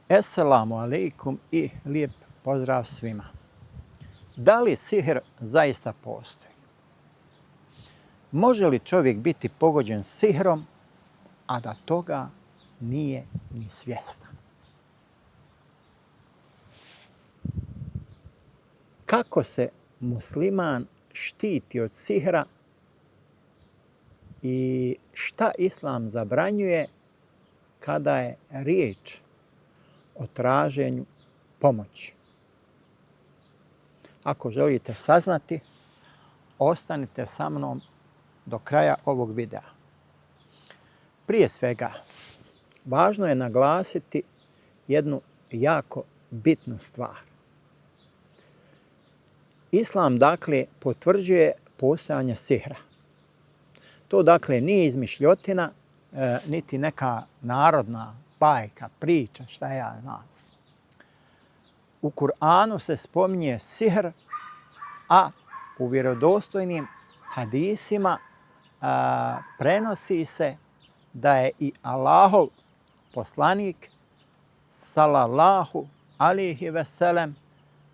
Esselamu alaikum i lijep pozdrav svima. Da li sihr zaista postoji? Može li čovjek biti pogođen sihrom, a da toga nije ni svjestan? Kako se musliman štiti od sihra i šta Islam zabranjuje kada je riječ o traženju pomoći? Ako želite saznati, ostanite sa mnom do kraja ovog videa. Prije svega, važno je naglasiti jednu jako bitnu stvar. Islam, dakle, potvrđuje postojanje sihra. To, dakle, nije izmišljotina, niti neka narodna bajka, priča, šta ja znam. U Kur'anu se spominje sihr, a u vjerodostojnim hadisima prenosi se da je i Allahov poslanik sallallahu alejhi ve sellem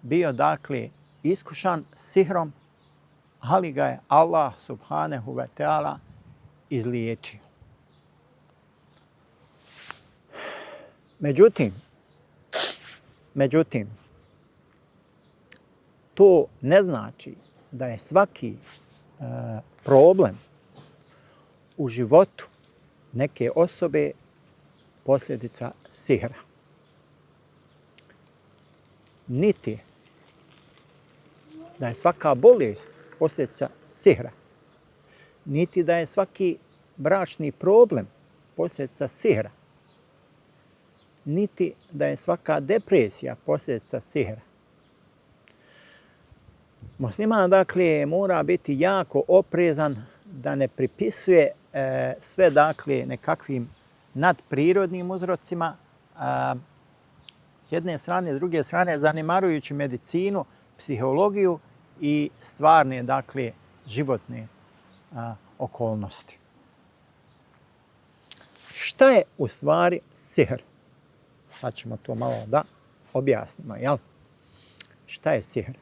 bio, dakle, iskušan sihrom, ali ga je Allah subhanahu wa ta'ala izliječio. Međutim, to ne znači da je svaki problem u životu neke osobe posljedica sihra. Niti da je svaka bolest posljedica sihra. Niti da je svaki bračni problem posljedica sihra. Niti da je svaka depresija posljedica sihra. Musliman, dakle, mora biti jako oprezan da ne pripisuje sve, dakle, nekakvim nadprirodnim uzrocima, s jedne strane, s druge strane, zanemarujući medicinu, psihologiju i stvarne, dakle, životne okolnosti. Šta je u stvari sihr? Sad ćemo to malo da objasnimo, jel? Šta je sihr?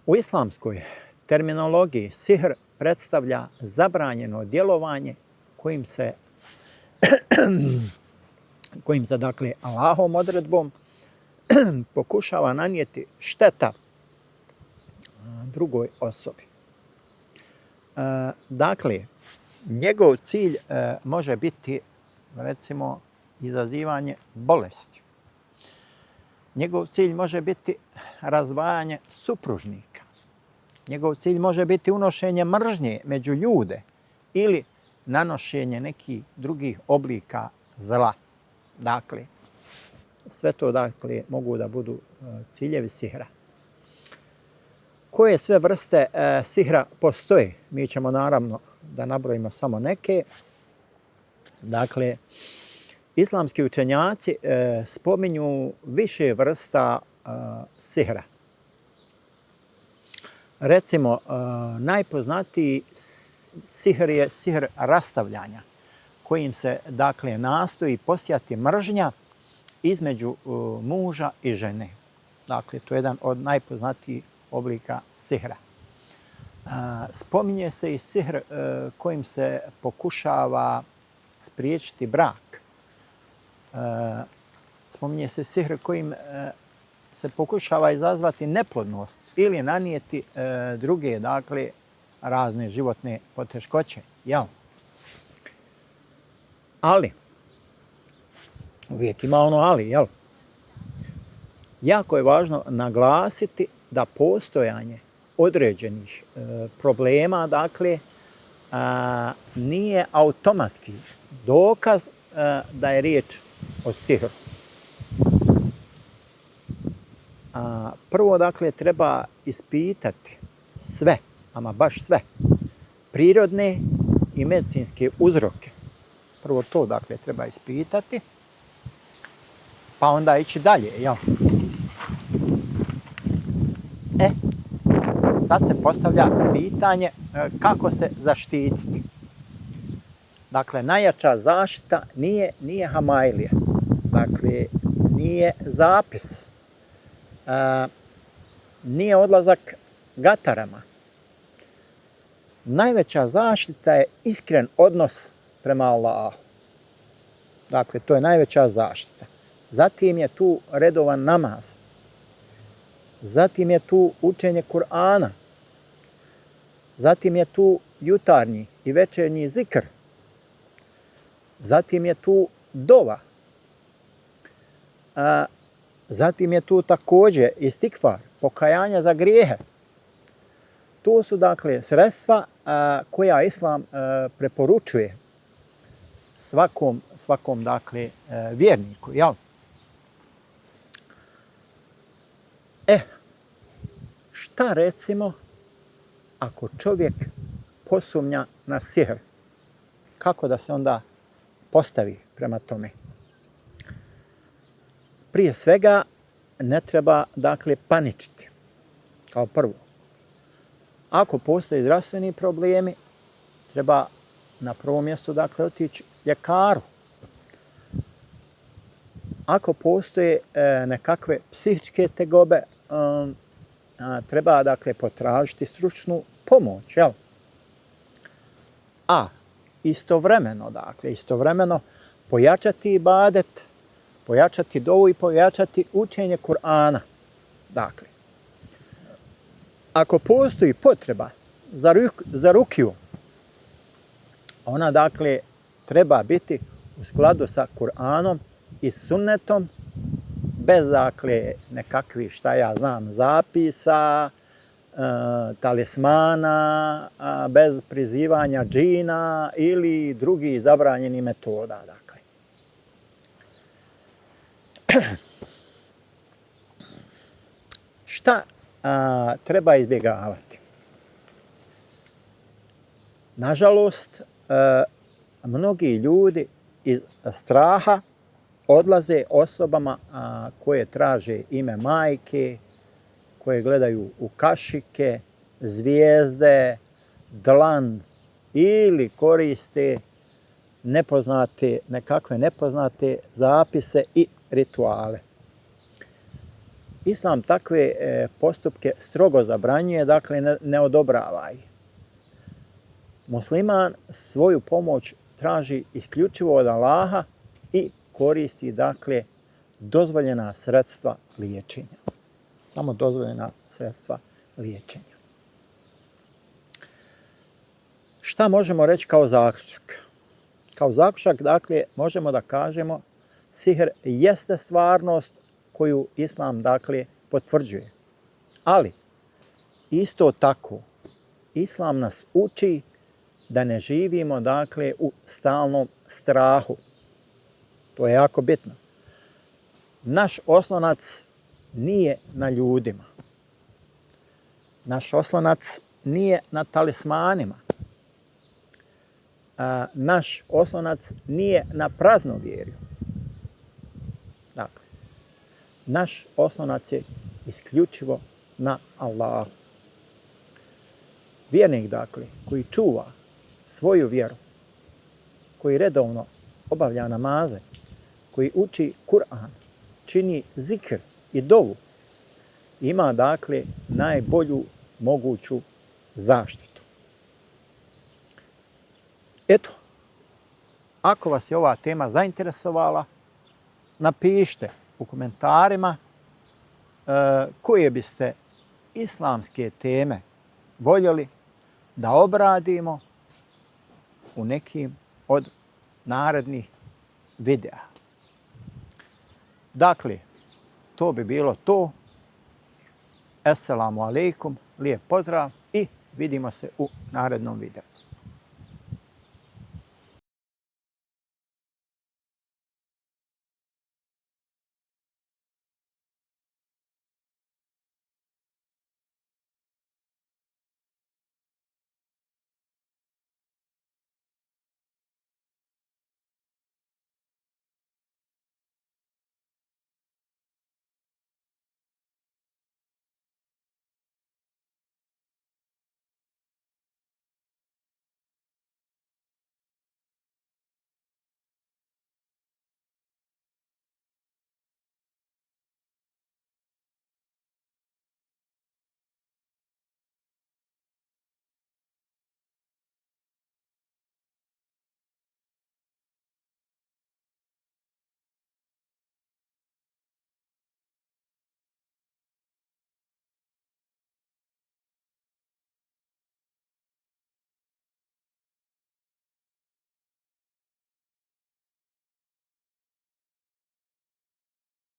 U islamskoj terminologiji sihr predstavlja zabranjeno djelovanje kojim se dakle, Allahovom odredbom pokušava nanijeti šteta drugoj osobi. Dakle, njegov cilj može biti, recimo, izazivanje bolesti. Njegov cilj može biti razdvajanje supružnika. Njegov cilj može biti unošenje mržnje među ljude ili nanošenje nekih drugih oblika zla. Dakle, sve to, dakle, mogu da budu ciljevi sihra. Koje sve vrste sihra postoje? Mi ćemo naravno da nabrojimo samo neke. Dakle, islamski učenjaci spominju više vrsta sihra. Recimo, najpoznatiji sihr je sihr rastavljanja, kojim se, dakle, nastoji posijati mržnja između muža i žene. Dakle, to je jedan od najpoznatijih oblika sihra. Spominje se i sihr kojim se pokušava spriječiti brak. Spominje se sihr kojim se pokušava izazvati neplodnost ili nanijeti druge, dakle, razne životne poteškoće. Jel? Ali, uvijek ima ono ali, jel? Jako je važno naglasiti da postojanje određenih problema, dakle, nije automatski dokaz da je riječ o sihru. Prvo, dakle, treba ispitati sve, ama baš sve, prirodne i medicinske uzroke. Prvo to, dakle, treba ispitati, pa onda ići dalje, jel? Sad se postavlja pitanje kako se zaštititi. Dakle, najjača zaštita nije hamajlija. dakle, nije zapis, nije odlazak gatarama. Najveća zaštita je iskren odnos prema Allahu. Dakle, to je najveća zaštita. Zatim je tu redovan namaz. Zatim je tu učenje Kur'ana. Zatim je tu jutarnji i večernji zikr. Zatim je tu dova. Zatim je tu također istikfar, pokajanje za grijehe. To su dakle sredstva koja Islam preporučuje svakom dakle vjerniku, jel? Šta recimo ako čovjek posumnja na sihr? Kako da se onda postavi prema tome? Prije svega ne treba dakle paničiti. Kao prvo, ako postoje zdravstveni problemi, treba na prvom mjestu dakle otići ljekaru. Ako postoje nekakve psihičke tegobe, treba dakle potražiti stručnu pomoć, jel? A istovremeno pojačati ibadet, pojačati dovu i pojačati učenje Kur'ana. Dakle, ako postoji potreba za rukiju, ona dakle treba biti u skladu sa Kur'anom i sunnetom, bez dakle nekakvih, zapisa, talismana, bez prizivanja džina ili drugih zabranjenih metoda. Dakle. Šta treba izbjegavati? Nažalost, mnogi ljudi iz straha odlaze osobama koje traže ime majke, koje gledaju u kašike, zvijezde, dlan ili koriste nekakve nepoznate zapise i rituale. Islam takve postupke strogo zabranjuje, dakle ne odobrava ih. Musliman svoju pomoć traži isključivo od Allaha i koristi dakle dozvoljena sredstva liječenja. Samo dozvoljena sredstva liječenja. Šta možemo reći kao zaključak? Kao zaključak, dakle, možemo da kažemo sihr jeste stvarnost koju Islam, dakle, potvrđuje. Ali, isto tako, Islam nas uči da ne živimo, dakle, u stalnom strahu. To je jako bitno. Naš oslonac nije na ljudima. Naš oslonac nije na talismanima. Naš oslonac nije na praznovjerju. Dakle, naš oslonac je isključivo na Allahu. Vjernik, dakle, koji čuva svoju vjeru, koji redovno obavlja namaze, koji uči Kur'an, čini zikr i dovu, ima, dakle, najbolju moguću zaštitu. Eto, ako vas je ova tema zainteresovala, napišite u komentarima koje biste islamske teme voljeli da obradimo u nekim od narednih videa. Dakle, to bi bilo to. Assalamu alaikum, lijep pozdrav i vidimo se u narednom videu.